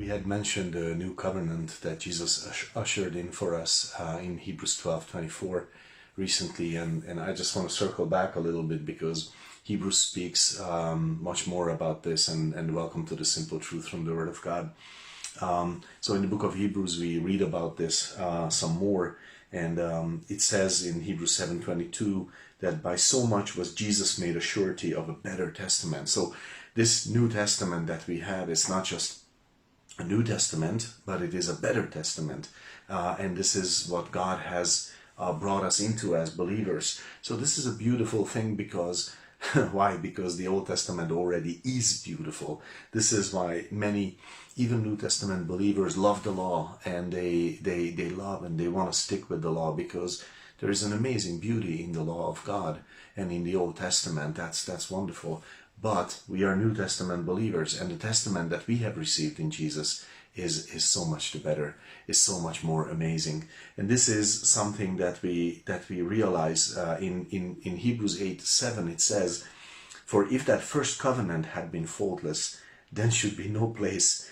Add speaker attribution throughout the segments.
Speaker 1: We had mentioned the new covenant that Jesus ushered in for us in Hebrews 12:24 recently, and I just want to circle back a little bit because Hebrews speaks much more about this, and welcome to the simple truth from the Word of God. So in the book of Hebrews we read about this some more, and it says in Hebrews 7:22 that by so much was Jesus made a surety of a better testament. So this New Testament that we have is not just a New Testament, but it is a better testament, and this is what God has brought us into as believers. So this is a beautiful thing because why? Because the Old Testament already is beautiful. This is why many, even New Testament believers, love the law, and they love and they want to stick with the law because there is an amazing beauty in the law of God and in the Old Testament. That's wonderful. But we are New Testament believers, and the testament that we have received in Jesus is so much the better, is so much more amazing. And this is something that we realize in Hebrews 8:7. It says, "For if that first covenant had been faultless, then should be no place."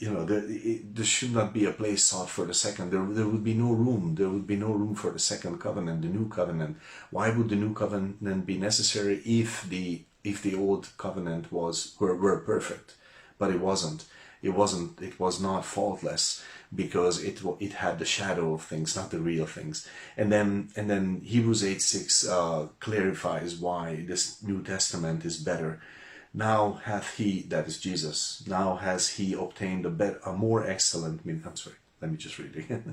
Speaker 1: There should not be a place sought for the second. There would be no room. There would be no room for the second covenant, the new covenant. Why would the new covenant be necessary if the old covenant were perfect? But it wasn't. It was not faultless because it had the shadow of things, not the real things. And then Hebrews 8:6 clarifies why this New Testament is better. Now hath he, that is Jesus, now has he obtained a more excellent, I'm sorry, let me just read it again.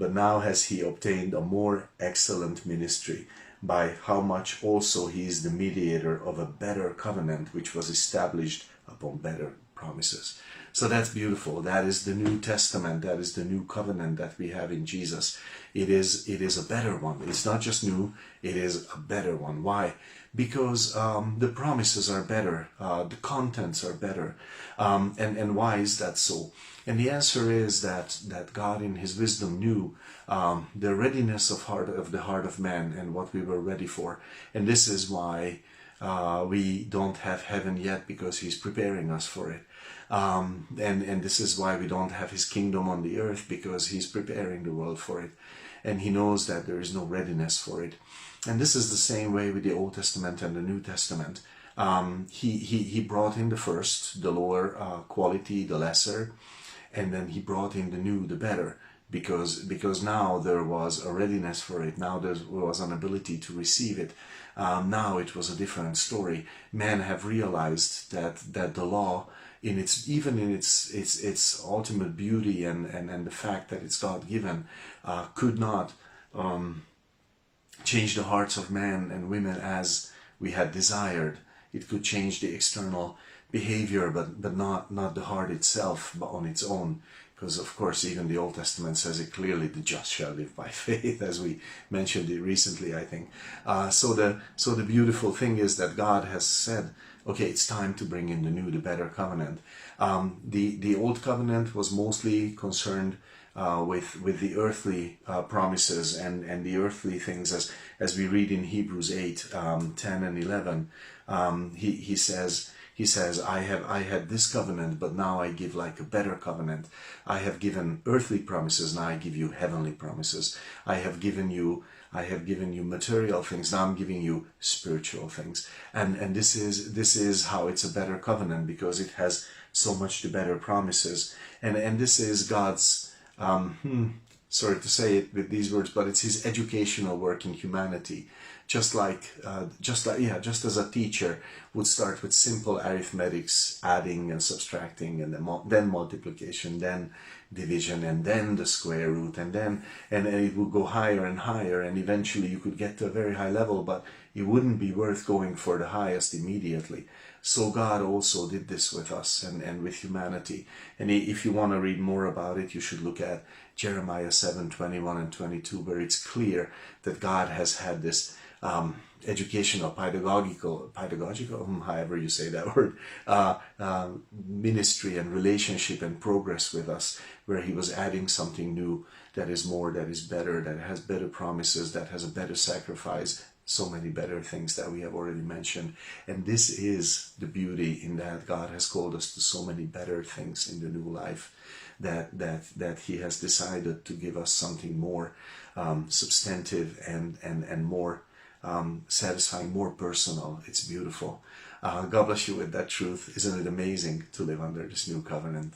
Speaker 1: But now has he obtained a more excellent ministry, by how much also he is the mediator of a better covenant, which was established upon better promises. So that's beautiful. That is the New Testament. That is the new covenant that we have in Jesus. It is a better one. It's not just new, it is a better one. Why? Because the promises are better, the contents are better. And why is that so? And the answer is that God in his wisdom knew the readiness of the heart of man and what we were ready for. And this is why we don't have heaven yet, because he's preparing us for it. And this is why we don't have his kingdom on the earth, because he's preparing the world for it. And he knows that there is no readiness for it. And this is the same way with the Old Testament and the New Testament. He brought in the first, the lower quality, the lesser, and then he brought in the new, the better, because now there was a readiness for it. Now there was an ability to receive it. Now it was a different story. Men have realized that the law, in its ultimate beauty and the fact that it's God-given, could not change the hearts of men and women as we had desired. It could change the external behavior, but not the heart itself, but on its own. Because of course even the Old Testament says it clearly, the just shall live by faith, as we mentioned it recently, I think. So the beautiful thing is that God has said, okay, it's time to bring in the new, the better covenant. The old covenant was mostly concerned with the earthly promises and the earthly things, as we read in Hebrews 8:10 and 11. He says, I had this covenant, but now I give like a better covenant. I have given earthly promises, now I give you heavenly promises. I have given you material things, now I'm giving you spiritual things. And this is how it's a better covenant, because it has so much the better promises. And this is God's, sorry to say it with these words, but it's his educational work in humanity. Just as a teacher would start with simple arithmetics, adding and subtracting, and then multiplication, then division, and then the square root, and it would go higher and higher, and eventually you could get to a very high level, but it wouldn't be worth going for the highest immediately. So God also did this with us and with humanity. And if you want to read more about it, you should look at Jeremiah 7:21 and 22, where it's clear that God has had this educational, pedagogical, however you say that word, ministry and relationship and progress with us, where he was adding something new that is more, that is better, that has better promises, that has a better sacrifice, so many better things that we have already mentioned. And this is the beauty in that God has called us to so many better things in the new life, that He has decided to give us something more substantive and more satisfying, more personal. It's beautiful. God bless you with that truth. Isn't it amazing to live under this new covenant?